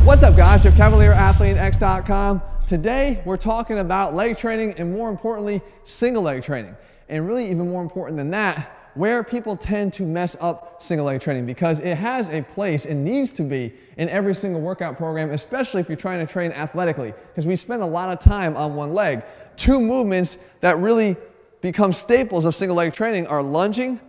What's up guys, Jeff Cavaliere, ATHLEAN-X.com. Today we're talking about leg training and more importantly, single leg training. And really even more important than that, where people tend to mess up single leg training because it has a place and needs to be in every single workout program, especially if you're trying to train athletically, because we spend a lot of time on one leg. Two movements that really become staples of single leg training are lunging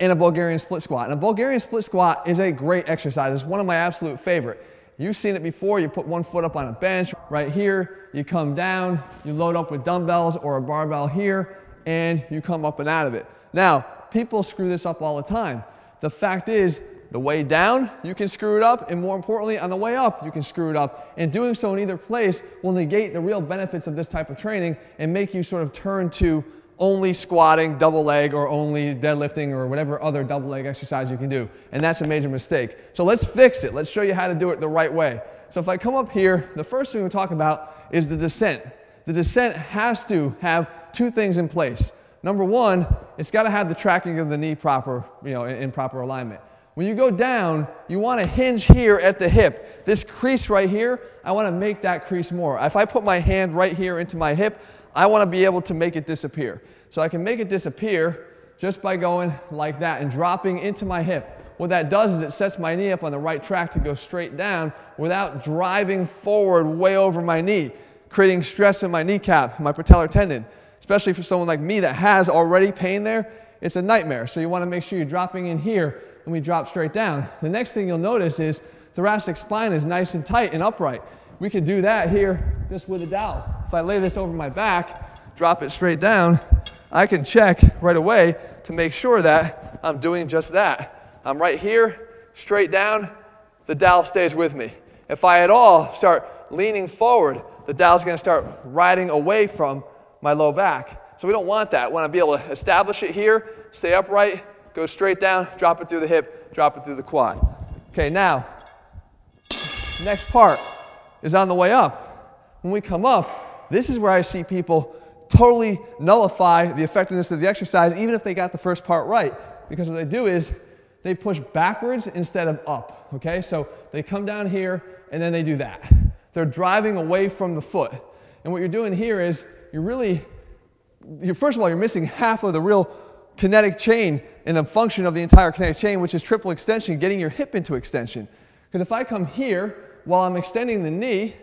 and a Bulgarian split squat. And a Bulgarian split squat is a great exercise. It's one of my absolute favorite. You've seen it before. You put one foot up on a bench right here, you come down, you load up with dumbbells or a barbell here, and you come up and out of it. Now, people screw this up all the time. The fact is, the way down, you can screw it up, and more importantly, on the way up, you can screw it up. And doing so in either place will negate the real benefits of this type of training and make you sort of turn to only squatting, double leg, or only deadlifting, or whatever other double leg exercise you can do. And that's a major mistake. So let's fix it. Let's show you how to do it the right way. So if I come up here, the first thing we talk about is the descent. The descent has to have two things in place. Number one, it's got to have the tracking of the knee proper, in proper alignment. When you go down, you want to hinge here at the hip. This crease right here, I want to make that crease more. If I put my hand right here into my hip, I want to be able to make it disappear. So I can make it disappear just by going like that and dropping into my hip. What that does is it sets my knee up on the right track to go straight down without driving forward way over my knee, creating stress in my kneecap, my patellar tendon. Especially for someone like me that has already pain there, it's a nightmare. So you want to make sure you're dropping in here and we drop straight down. The next thing you'll notice is thoracic spine is nice and tight and upright. We can do that here just with a dowel. If I lay this over my back, drop it straight down, I can check right away to make sure that I'm doing just that. I'm right here, straight down, the dowel stays with me. If I at all start leaning forward, the dowel's going to start riding away from my low back. So we don't want that. We want to be able to establish it here, stay upright, go straight down, drop it through the hip, drop it through the quad. Okay, now, next part is on the way up. When we come up, this is where I see people totally nullify the effectiveness of the exercise, even if they got the first part right. Because what they do is they push backwards instead of up. Okay, so they come down here and then they do that. They're driving away from the foot. And what you're doing here is first of all, you're missing half of the real kinetic chain and the function of the entire kinetic chain, which is triple extension, getting your hip into extension. Because if I come here while I'm extending the knee,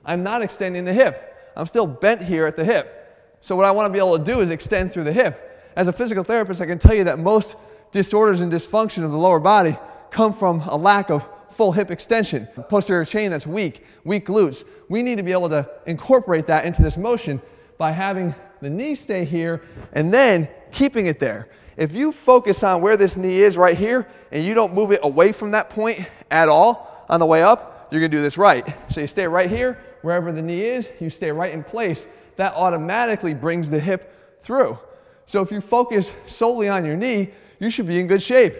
I'm not extending the hip. I'm still bent here at the hip. So what I want to be able to do is extend through the hip. As a physical therapist, I can tell you that most disorders and dysfunction of the lower body come from a lack of full hip extension. Posterior chain that's weak glutes. We need to be able to incorporate that into this motion by having the knee stay here and then keeping it there. If you focus on where this knee is right here and you don't move it away from that point at all on the way up, you're going to do this right. So you stay right here, wherever the knee is, you stay right in place. That automatically brings the hip through. So if you focus solely on your knee, you should be in good shape.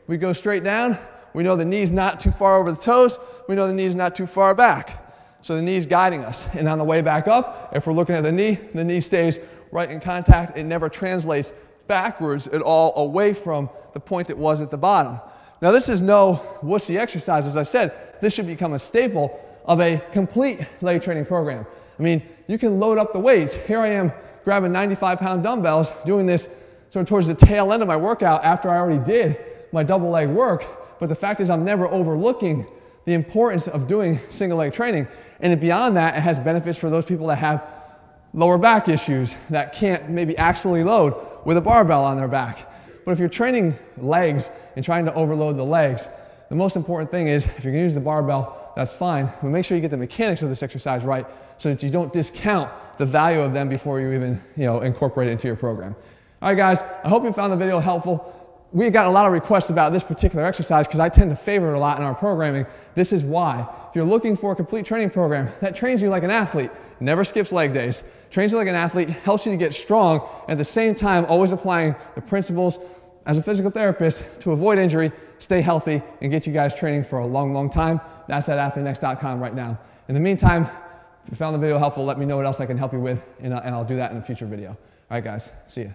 We go straight down. We know the knee's not too far over the toes. We know the knee's not too far back. So the knee's guiding us. And on the way back up, if we're looking at the knee stays right in contact. It never translates backwards at all away from the point it was at the bottom. Now this is no wussy exercise. As I said, this should become a staple of a complete leg training program. I mean, you can load up the weights. Here I am grabbing 95-pound dumbbells, doing this sort of towards the tail end of my workout after I already did my double leg work. But the fact is I'm never overlooking the importance of doing single leg training. And beyond that, it has benefits for those people that have lower back issues that can't maybe axially load with a barbell on their back. But if you're training legs and trying to overload the legs, the most important thing is if you're going to use the barbell, that's fine. But make sure you get the mechanics of this exercise right so that you don't discount the value of them before you even incorporate it into your program. All right, guys, I hope you found the video helpful. We got a lot of requests about this particular exercise because I tend to favor it a lot in our programming. This is why. If you're looking for a complete training program that trains you like an athlete, never skips leg days, trains you like an athlete, helps you to get strong, and at the same time always applying the principles as a physical therapist to avoid injury, stay healthy, and get you guys training for a long, long time, that's at ATHLEAN-X.com right now. In the meantime, if you found the video helpful, let me know what else I can help you with, and I'll do that in a future video. All right, guys, see ya.